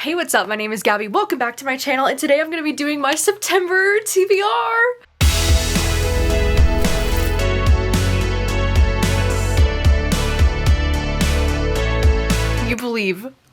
Hey, what's up? My name is Gabby. Welcome back to my channel, and today I'm going to be doing my September TBR.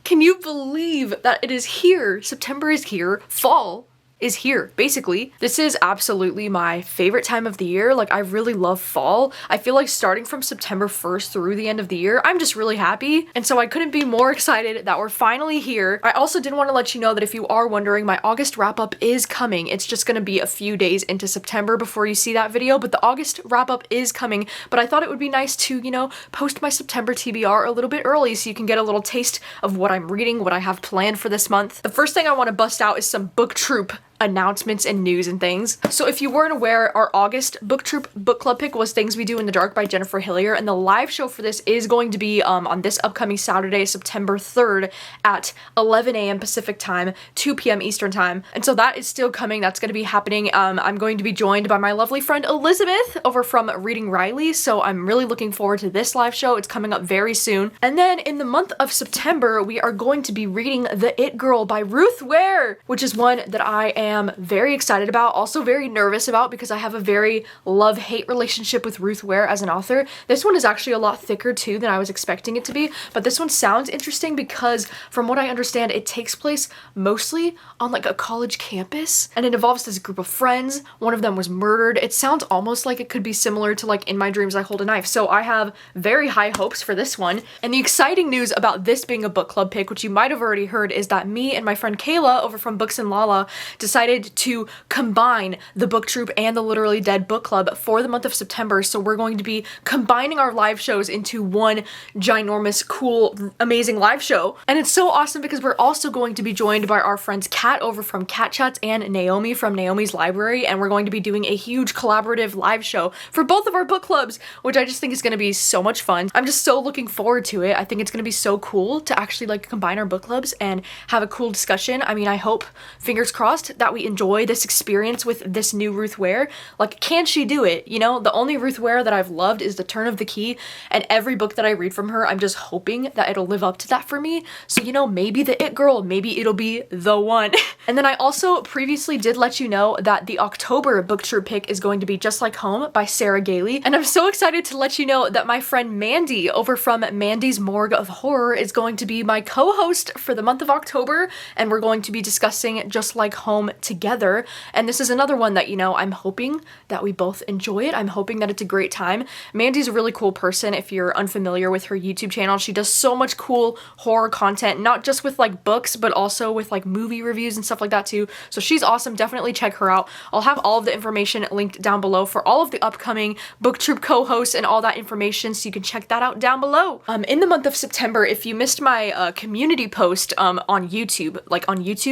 Can you believe that it is here? September is here. Fall is here, basically. This is absolutely my favorite time of the year. Like, I really love fall. I feel like starting from September 1st through the end of the year, I'm just really happy. And so I couldn't be more excited that we're finally here. I also did want to let you know that if you are wondering, my August wrap-up is coming. It's just gonna be a few days into September before you see that video, but the August wrap-up is coming. But I thought it would be nice to, you know, post my September TBR a little bit early so you can get a little taste of what I'm reading, what I have planned for this month. The first thing I want to bust out is some booktube announcements and news and things. So if you weren't aware, our August booktube book club pick was Things We Do in the Dark by Jennifer Hillier, and the live show for this is going to be on this upcoming Saturday, September 3rd at 11 a.m. Pacific time, 2 p.m. Eastern time. And so that is still coming. That's going to be happening. I'm going to be joined by my lovely friend Elizabeth over from Reading Riley, so I'm really looking forward to this live show. It's coming up very soon. And then in the month of September, we are going to be reading The It Girl by Ruth Ware, which is one that I am very excited about, also very nervous about, because I have a very love-hate relationship with Ruth Ware as an author. This one is actually a lot thicker too than I was expecting it to be, but this one sounds interesting because from what I understand, it takes place mostly on like a college campus, and it involves this group of friends. One of them was murdered. It sounds almost like it could be similar to like In My Dreams I Hold a Knife, so I have very high hopes for this one. And the exciting news about this being a book club pick, which you might have already heard, is that me and my friend Kayla over from Books and Lala decided to combine the booktube and the Literally Dead book club for the month of September. So we're going to be combining our live shows into one ginormous, cool, amazing live show. And it's so awesome because we're also going to be joined by our friends Kat over from Cat Chats and Naomi from Naomi's Library, and we're going to be doing a huge collaborative live show for both of our book clubs, which I just think is going to be so much fun. I'm just so looking forward to it. I think it's going to be so cool to actually like combine our book clubs and have a cool discussion. I mean, I hope, fingers crossed, that we enjoy this experience with this new Ruth Ware. Like, can she do it? You know, the only Ruth Ware that I've loved is The Turn of the Key, and every book that I read from her, I'm just hoping that it'll live up to that for me. So, you know, maybe The It Girl, maybe it'll be the one. And then I also previously did let you know that the October booktube pick is going to be Just Like Home by Sarah Gailey, and I'm so excited to let you know that my friend Mandy over from Mandy's Morgue of Horror is going to be my co-host for the month of October, and we're going to be discussing Just Like Home together. And this is another one that, you know, I'm hoping that we both enjoy it. I'm hoping that it's a great time. Mandy's a really cool person. If you're unfamiliar with her YouTube channel, she does so much cool horror content, not just with like books, but also with like movie reviews and stuff like that too. So she's awesome. Definitely check her out. I'll have all of the information linked down below for all of the upcoming booktube co-hosts and all that information, so you can check that out down below. In the month of September, if you missed my community post on YouTube,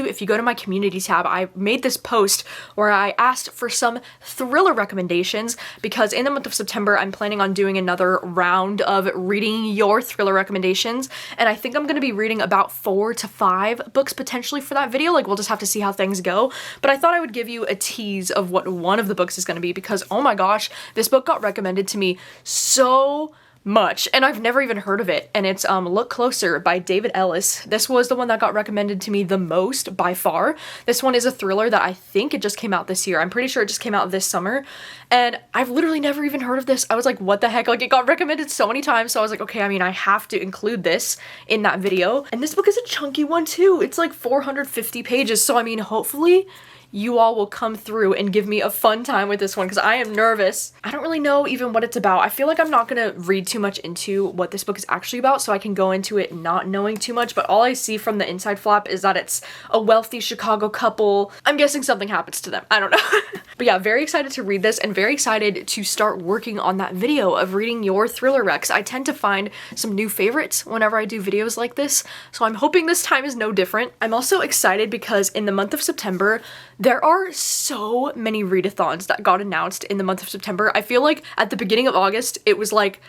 if you go to my community tab, I made this post where I asked for some thriller recommendations, because in the month of September I'm planning on doing another round of reading your thriller recommendations, and I think I'm going to be reading about 4 to 5 books potentially for that video. Like, we'll just have to see how things go, but I thought I would give you a tease of what one of the books is going to be, because oh my gosh, this book got recommended to me so much, and I've never even heard of it, and it's Look Closer by David Ellis. This was the one that got recommended to me the most by far. This one is a thriller that I think it just came out this year. I'm pretty sure it just came out this summer, and I've literally never even heard of this. I was like, what the heck? Like, it got recommended so many times, so I was like, okay, I mean, I have to include this in that video. And this book is a chunky one too. It's like 450 pages, so I mean, hopefully you all will come through and give me a fun time with this one, because I am nervous. I don't really know even what it's about. I feel like I'm not gonna read too much into what this book is actually about, so I can go into it not knowing too much, but all I see from the inside flap is that it's a wealthy Chicago couple. I'm guessing something happens to them. I don't know. But yeah, very excited to read this, and very excited to start working on that video of reading your thriller recs. I tend to find some new favorites whenever I do videos like this, so I'm hoping this time is no different. I'm also excited because in the month of September, there are so many readathons that got announced in the month of September. I feel like at the beginning of August, it was like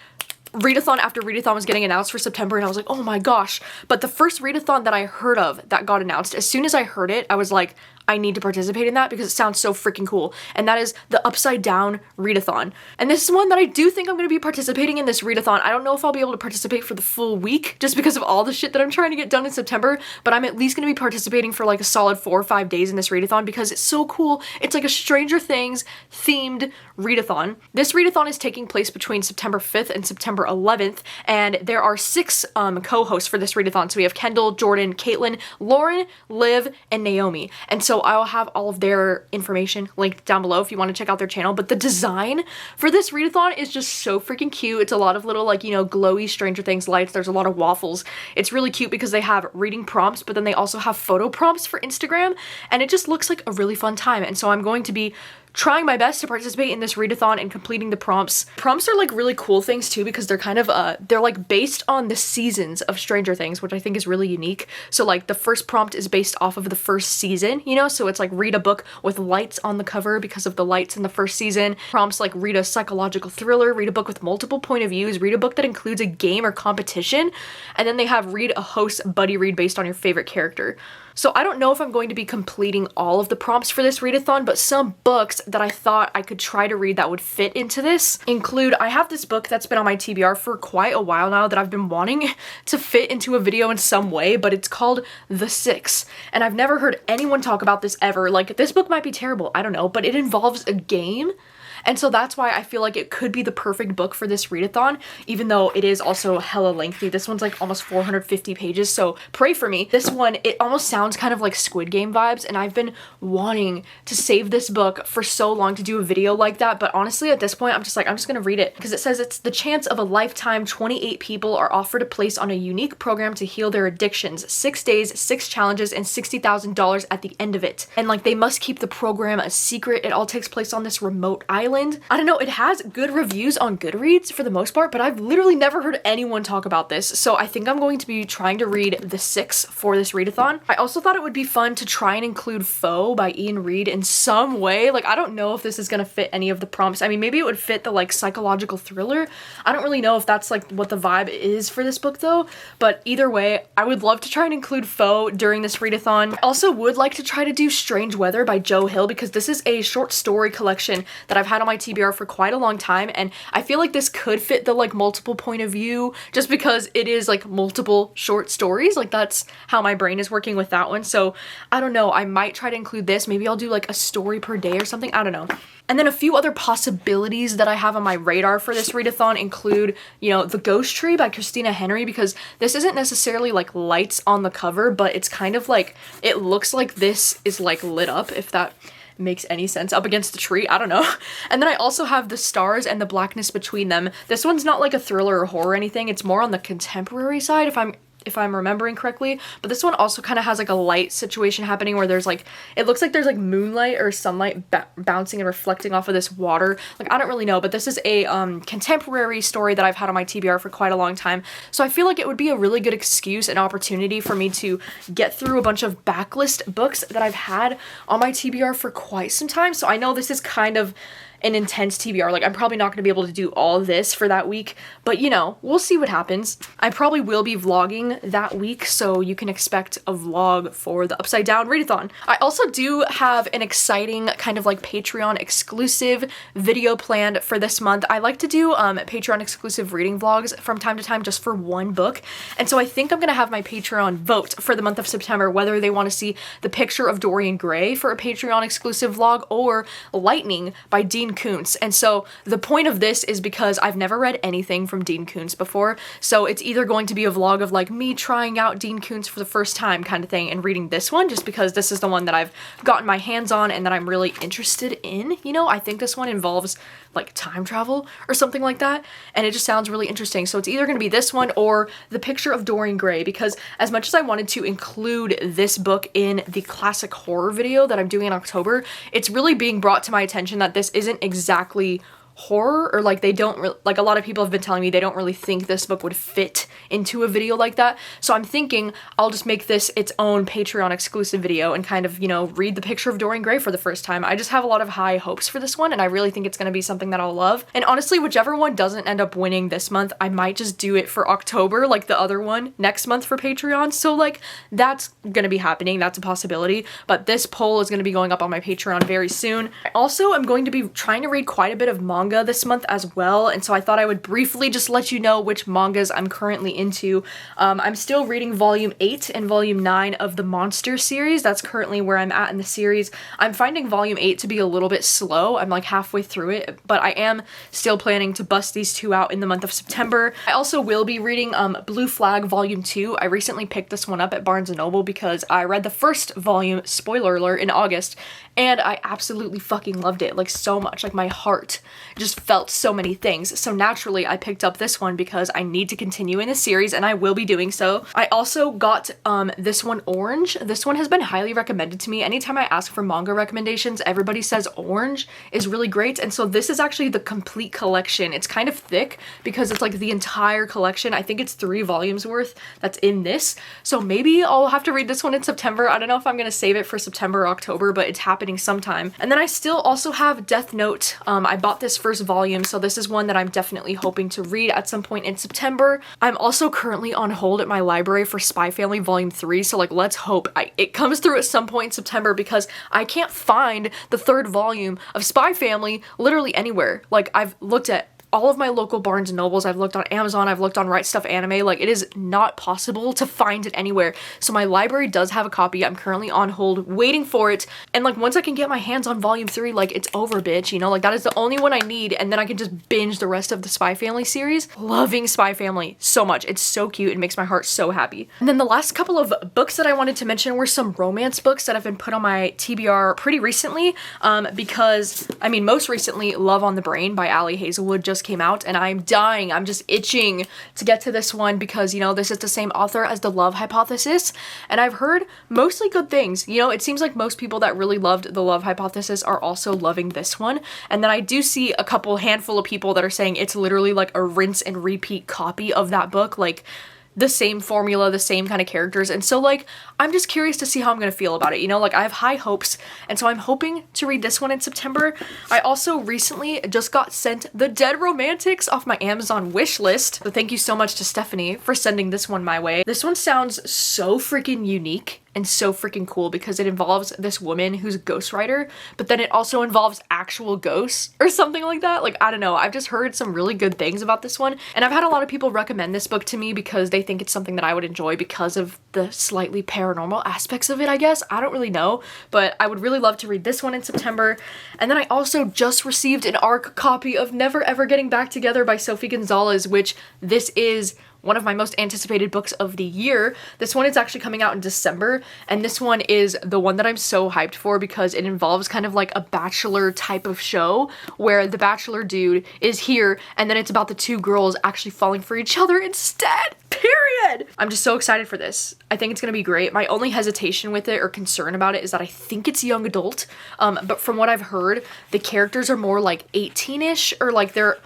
readathon after readathon was getting announced for September, and I was like, oh my gosh. But the first readathon that I heard of that got announced, as soon as I heard it, I was like, I need to participate in that because it sounds so freaking cool. And that is the Upside Down Readathon. And this is one that I do think I'm going to be participating in, this Readathon. I don't know if I'll be able to participate for the full week just because of all the shit that I'm trying to get done in September, but I'm at least going to be participating for like a solid 4 or 5 days in this Readathon because it's so cool. It's like a Stranger Things themed Readathon. This Readathon is taking place between September 5th and September 11th, and there are 6 co-hosts for this Readathon. So we have Kendall, Jordan, Caitlin, Lauren, Liv, and Naomi. And so I'll have all of their information linked down below if you want to check out their channel. But the design for this Readathon is just so freaking cute. It's a lot of little like, you know, glowy Stranger Things lights. There's a lot of waffles. It's really cute because they have reading prompts, but then they also have photo prompts for Instagram, and it just looks like a really fun time. And so I'm going to be trying my best to participate in this readathon and completing the prompts. Prompts are like really cool things too because they're kind of they're like based on the seasons of Stranger Things, which I think is really unique. So like the first prompt is based off of the first season, you know, so it's like read a book with lights on the cover because of the lights in the first season. Prompts like read a psychological thriller, read a book with multiple point of views, read a book that includes a game or competition, and then they have read a host buddy read based on your favorite character. So I don't know if I'm going to be completing all of the prompts for this readathon, but some books that I thought I could try to read that would fit into this include, I have this book that's been on my TBR for quite a while now that I've been wanting to fit into a video in some way, but it's called The Six. And I've never heard anyone talk about this ever. Like, this book might be terrible, I don't know, but it involves a game. And so that's why I feel like it could be the perfect book for this readathon, even though it is also hella lengthy. This one's like almost 450 pages, so pray for me. This one, it almost sounds kind of like Squid Game vibes, and I've been wanting to save this book for so long to do a video like that, but honestly at this point I'm just gonna read it because it says it's the chance of a lifetime. 28 people are offered a place on a unique program to heal their addictions. 6 days, 6 challenges, and $60,000 at the end of it. And like they must keep the program a secret. It all takes place on this remote island. I don't know, it has good reviews on Goodreads for the most part, but I've literally never heard anyone talk about this, so I think I'm going to be trying to read The Six for this readathon. I also thought it would be fun to try and include Foe by Ian Reid in some way. Like, I don't know if this is gonna fit any of the prompts. I mean, maybe it would fit the like psychological thriller. I don't really know if that's like what the vibe is for this book though, but either way, I would love to try and include Foe during this readathon. I also would like to try to do Strange Weather by Joe Hill because this is a short story collection that I've had on my TBR for quite a long time, and I feel like this could fit the like multiple point of view just because it is like multiple short stories. Like that's how my brain is working with that one. So I don't know, I might try to include this. Maybe I'll do like a story per day or something, I don't know. And then a few other possibilities that I have on my radar for this readathon include, you know, The Ghost Tree by Christina Henry, because this isn't necessarily like lights on the cover, but it's kind of like, it looks like this is like lit up, if that makes any sense, up against the tree, I don't know. And then I also have The Stars and the Blackness Between Them. This one's not like a thriller or horror or anything, it's more on the contemporary side if I'm remembering correctly, but this one also kind of has like a light situation happening where there's like, it looks like there's like moonlight or sunlight bouncing and reflecting off of this water. Like, I don't really know, but this is a contemporary story that I've had on my TBR for quite a long time. So I feel like it would be a really good excuse and opportunity for me to get through a bunch of backlist books that I've had on my TBR for quite some time. So I know this is kind of an intense TBR. Like, I'm probably not going to be able to do all this for that week, but you know, we'll see what happens. I probably will be vlogging that week, so you can expect a vlog for the Upside Down Readathon. I also do have an exciting kind of like Patreon exclusive video planned for this month. I like to do Patreon exclusive reading vlogs from time to time just for one book, and so I think I'm gonna have my Patreon vote for the month of September whether they want to see The Picture of Dorian Gray for a Patreon exclusive vlog or Lightning by Dean Koontz. And so the point of this is because I've never read anything from Dean Koontz before, so it's either going to be a vlog of like me trying out Dean Koontz for the first time kind of thing and reading this one just because this is the one that I've gotten my hands on and that I'm really interested in. You know, I think this one involves like time travel or something like that, and it just sounds really interesting. So it's either going to be this one or The Picture of Dorian Gray, because as much as I wanted to include this book in the classic horror video that I'm doing in October, it's really being brought to my attention that this isn't exactly horror, or like they don't like, a lot of people have been telling me they don't really think this book would fit into a video like that. So I'm thinking I'll just make this its own Patreon exclusive video and kind of, you know, read The Picture of Dorian Gray for the first time. I just have a lot of high hopes for this one, and I really think it's going to be something that I'll love. And honestly, whichever one doesn't end up winning this month, I might just do it for October, like the other one, next month for Patreon. So like, that's going to be happening. That's a possibility. But this poll is going to be going up on my Patreon very soon. I also am going to be trying to read quite a bit of manga this month as well, and so I thought I would briefly just let you know which mangas I'm currently into. I'm still reading volume 8 and volume 9 of the Monster series. That's currently where I'm at in the series. I'm finding volume 8 to be a little bit slow. I'm like halfway through it, but I am still planning to bust these two out in the month of September. I also will be reading Blue Flag volume 2. I recently picked this one up at Barnes & Noble because I read the first volume, spoiler alert, in August, and I absolutely fucking loved it, like so much. Like my heart just felt so many things. So naturally I picked up this one because I need to continue in the series, and I will be doing so. I also got this one, Orange. This one has been highly recommended to me. Anytime I ask for manga recommendations, everybody says Orange is really great, and so this is actually the complete collection. It's kind of thick because it's like the entire collection. I think it's 3 volumes worth that's in this. So maybe I'll have to read this one in September. I don't know if I'm gonna save it for September or October, but it's happening sometime. And then I still also have Death Note. I bought this first volume, so this is one that I'm definitely hoping to read at some point in September. I'm also currently on hold at my library for Spy Family Volume 3, so like let's hope it comes through at some point in September, because I can't find the 3rd volume of Spy Family literally anywhere. Like I've looked at all of my local Barnes & Nobles, I've looked on Amazon, I've looked on Right Stuff Anime, like it is not possible to find it anywhere. So my library does have a copy. I'm currently on hold waiting for it, and like once I can get my hands on volume 3, like it's over, bitch, you know, like that is the only one I need, and then I can just binge the rest of the Spy Family series. Loving Spy Family so much. It's so cute. It makes my heart so happy. And then the last couple of books that I wanted to mention were some romance books that have been put on my TBR pretty recently, because I mean, most recently Love on the Brain by Ali Hazelwood just came out, and I'm dying. I'm just itching to get to this one because, you know, this is the same author as The Love Hypothesis, and I've heard mostly good things. You know, it seems like most people that really loved The Love Hypothesis are also loving this one, and then I do see a handful of people that are saying it's literally like a rinse and repeat copy of that book, like the same formula, the same kind of characters. And so like, I'm just curious to see how I'm gonna feel about it, you know, like I have high hopes, and so I'm hoping to read this one in September. I also recently just got sent The Dead Romantics off my Amazon wish list. So thank you so much to Stephanie for sending this one my way. This one sounds so freaking unique and so freaking cool because it involves this woman who's a ghostwriter, but then it also involves actual ghosts or something like that. Like, I don't know. I've just heard some really good things about this one, and I've had a lot of people recommend this book to me because they think it's something that I would enjoy because of the slightly paranormal aspects of it, I guess. I don't really know, but I would really love to read this one in September. And then I also just received an ARC copy of Never Ever Getting Back Together by Sophie Gonzalez, which this is one of my most anticipated books of the year. This one is actually coming out in December, and this one is the one that I'm so hyped for because it involves kind of like a Bachelor type of show where the Bachelor dude is here, and then it's about the 2 girls actually falling for each other instead. Period! I'm just so excited for this. I think it's gonna be great. My only hesitation with it or concern about it is that I think it's young adult, but from what I've heard, the characters are more like 18-ish, or like they're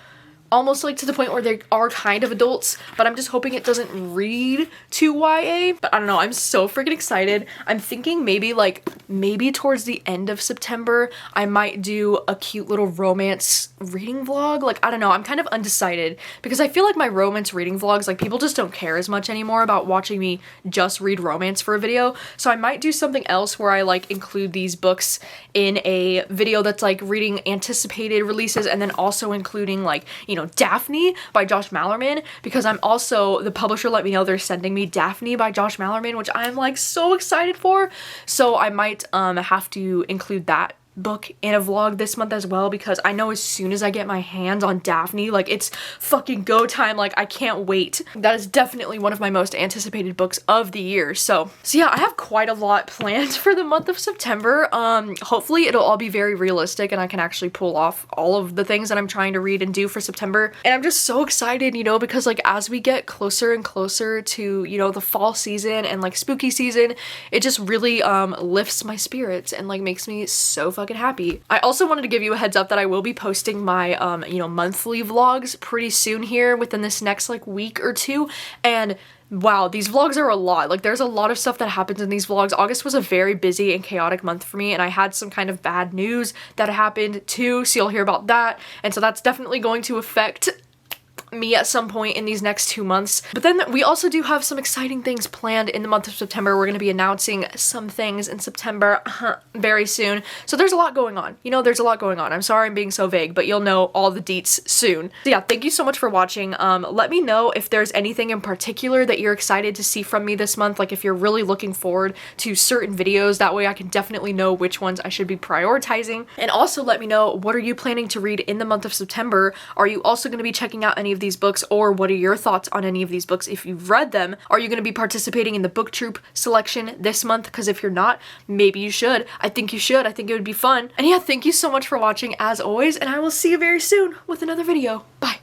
almost like to the point where they are kind of adults, but I'm just hoping it doesn't read too YA. But I don't know, I'm so freaking excited. I'm thinking maybe towards the end of September, I might do a cute little romance reading vlog. Like, I don't know, I'm kind of undecided because I feel like my romance reading vlogs, like people just don't care as much anymore about watching me just read romance for a video. So I might do something else where I like include these books in a video that's like reading anticipated releases, and then also including like, you know, Daphne by Josh Malerman, because I'm also, the publisher let me know they're sending me Daphne by Josh Malerman, which I'm like so excited for. So I might have to include that book in a vlog this month as well, because I know as soon as I get my hands on Daphne, like it's fucking go time. Like, I can't wait. That is definitely one of my most anticipated books of the year. So yeah, I have quite a lot planned for the month of September. Hopefully it'll all be very realistic and I can actually pull off all of the things that I'm trying to read and do for September. And I'm just so excited, you know, because like as we get closer and closer to, you know, the fall season and like spooky season, it just really lifts my spirits and like makes me so fucking fucking happy. I also wanted to give you a heads up that I will be posting my, you know, monthly vlogs pretty soon here within this next like week or two. And wow, these vlogs are a lot. Like there's a lot of stuff that happens in these vlogs. August was a very busy and chaotic month for me, and I had some kind of bad news that happened too, so you'll hear about that. And so that's definitely going to affect me at some point in these next 2 months. But then we also do have some exciting things planned in the month of September. We're going to be announcing some things in September very soon. So there's a lot going on. You know, there's a lot going on. I'm sorry I'm being so vague, but you'll know all the deets soon. So yeah, thank you so much for watching. Let me know if there's anything in particular that you're excited to see from me this month. Like if you're really looking forward to certain videos, that way I can definitely know which ones I should be prioritizing. And also let me know, what are you planning to read in the month of September? Are you also going to be checking out any of these books, or what are your thoughts on any of these books if you've read them? Are you going to be participating in the book troop selection this month? Because if you're not, maybe you should. I think you should. I think it would be fun. And yeah, thank you so much for watching as always, and I will see you very soon with another video. Bye.